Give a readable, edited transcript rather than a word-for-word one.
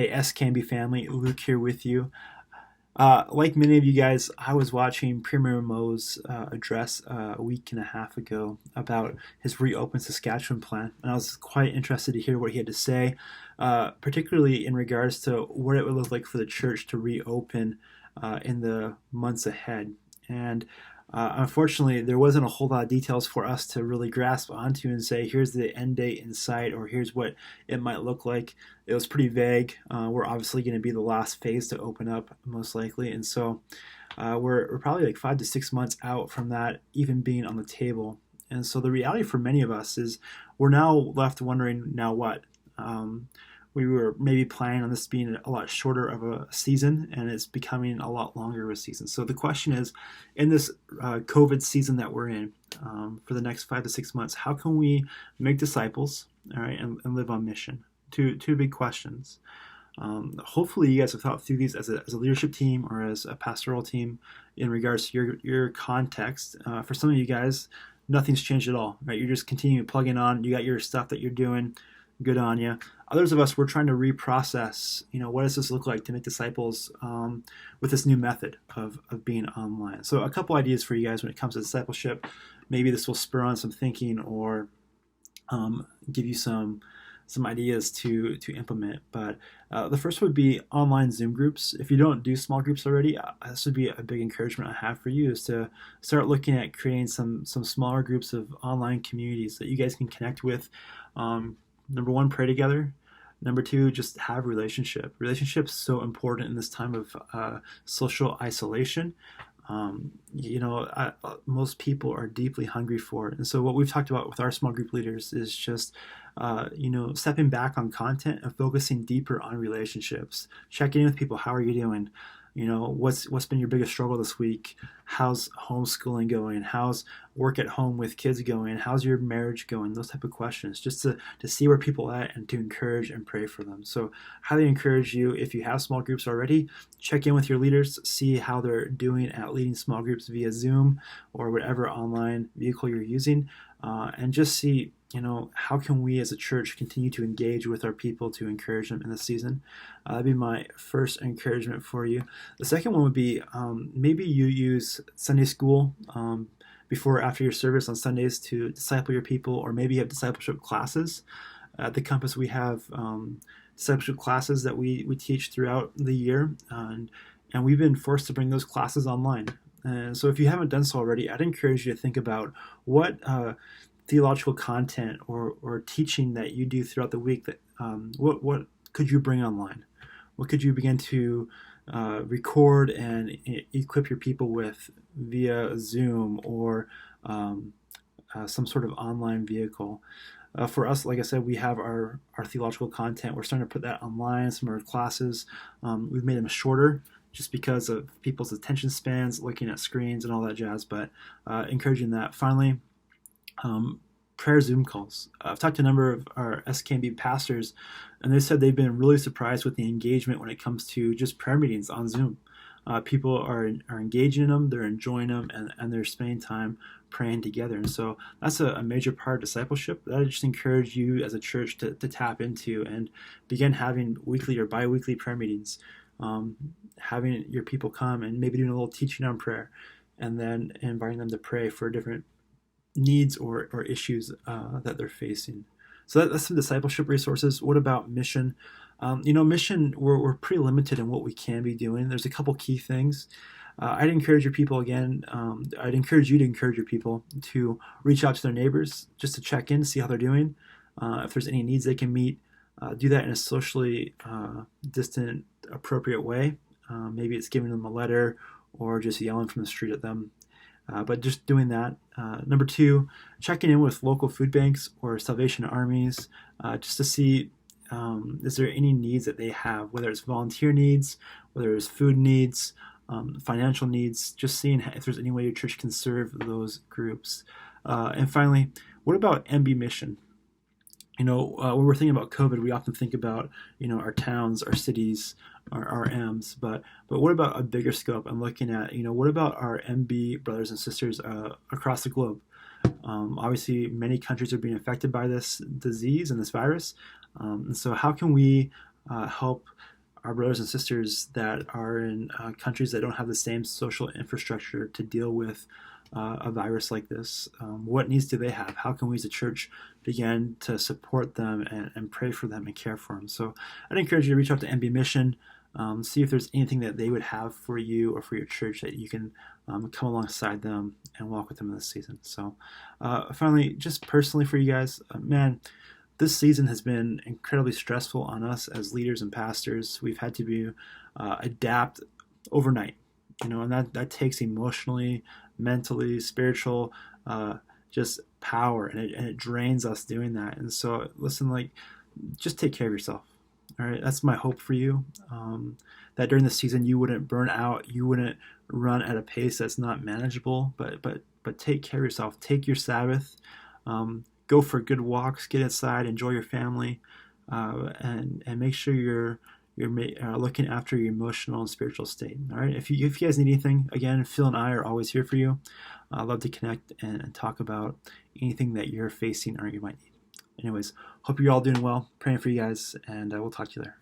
Hey, SCMB family, Luke here with you. Like many of you guys, I was watching Premier Mo's address a week and a half ago about his Reopen Saskatchewan plan, and I was quite interested to hear what he had to say, particularly in regards to what it would look like for the church to reopen in the months ahead. And unfortunately, there wasn't a whole lot of details for us to really grasp onto and say, here's the end date in sight, or here's what it might look like. It was pretty vague. We're obviously going to be the last phase to open up, most likely. And so we're probably like 5 to 6 months out from that even being on the table. And so the reality for many of us is we're now left wondering, now what? We were maybe planning on this being a lot shorter of a season, and it's becoming a lot longer of a season. So the question is, in this COVID season that we're in, for the next 5 to 6 months, how can we make disciples, all right, and live on mission? Two big questions. Hopefully, you guys have thought through these as a leadership team or as a pastoral team in regards to your context. For some of you guys, nothing's changed at all, right? You're just continuing plugging on. You got your stuff that you're doing. Good on you. Others of us, we're trying to reprocess, what does this look like to make disciples with this new method of being online. So a couple ideas for you guys when it comes to discipleship. Maybe this will spur on some thinking or give you some ideas to implement. But the first would be online Zoom groups. If you don't do small groups already, this would be a big encouragement I have for you, is to start looking at creating some smaller groups of online communities that you guys can connect with. Number one, pray together. Number two, just have relationship. Relationship's so important in this time of social isolation. Most people are deeply hungry for it. And so what we've talked about with our small group leaders is just, stepping back on content and focusing deeper on relationships. Checking in with people. How are you doing? What's been your biggest struggle this week? How's homeschooling going? How's work at home with kids going? How's your marriage going? Those type of questions, just to see where people are at and to encourage and pray for them. So highly encourage you, if you have small groups already, check in with your leaders, see how they're doing at leading small groups via Zoom or whatever online vehicle you're using, and just see, how can we as a church continue to engage with our people to encourage them in this season? That'd be my first encouragement for you. The second one would be maybe you use Sunday school before or after your service on Sundays to disciple your people, or maybe you have discipleship classes. At the campus, we have discipleship classes that we teach throughout the year, and we've been forced to bring those classes online. And so if you haven't done so already, I'd encourage you to think about what theological content or teaching that you do throughout the week, that what could you bring online? What could you begin to record and equip your people with via Zoom or some sort of online vehicle? For us, like I said, we have our theological content. We're starting to put that online, some of our classes. We've made them shorter just because of people's attention spans, looking at screens and all that jazz, but encouraging that. Finally, prayer Zoom calls. I've talked to a number of our SKMB pastors, and they said they've been really surprised with the engagement when it comes to just prayer meetings on Zoom. People are engaging in them, they're enjoying them, and they're spending time praying together. And so that's a major part of discipleship that I just encourage you as a church to tap into and begin having weekly or bi-weekly prayer meetings, having your people come and maybe doing a little teaching on prayer, and then inviting them to pray for different needs or issues that they're facing. So that's some discipleship resources. What about mission? Mission, we're pretty limited in what we can be doing. There's a couple key things. I'd encourage your people again. I'd encourage you to encourage your people to reach out to their neighbors just to check in, see how they're doing. If there's any needs they can meet, do that in a socially distant, appropriate way. Maybe it's giving them a letter or just yelling from the street at them. But just doing that. Number two, checking in with local food banks or Salvation Armies just to see is there any needs that they have, whether it's volunteer needs, whether it's food needs, financial needs, just seeing if there's any way your church can serve those groups. And finally, what about MB Mission? When we're thinking about COVID, we often think about, our towns, our cities, our M's, but what about a bigger scope? I'm looking at, what about our MB brothers and sisters across the globe? Obviously, many countries are being affected by this disease and this virus. And so how can we help our brothers and sisters that are in countries that don't have the same social infrastructure to deal with a virus like this. What needs do they have? How can we as a church begin to support them and pray for them and care for them? So I'd encourage you to reach out to MB Mission, see if there's anything that they would have for you or for your church that you can come alongside them and walk with them in this season. So finally, just personally for you guys, man, this season has been incredibly stressful on us as leaders and pastors. We've had to adapt overnight, and that takes emotionally, mentally, spiritual, just power, and it drains us doing that. And so, listen, like, just take care of yourself. All right, that's my hope for you. That during the season you wouldn't burn out, you wouldn't run at a pace that's not manageable. But take care of yourself. Take your Sabbath. Go for good walks. Get outside. Enjoy your family, and make sure you're looking after your emotional and spiritual state. All right. If you guys need anything, again, Phil and I are always here for you. I'd love to connect and talk about anything that you're facing or you might need. Anyways, hope you're all doing well. Praying for you guys, and we'll talk to you there.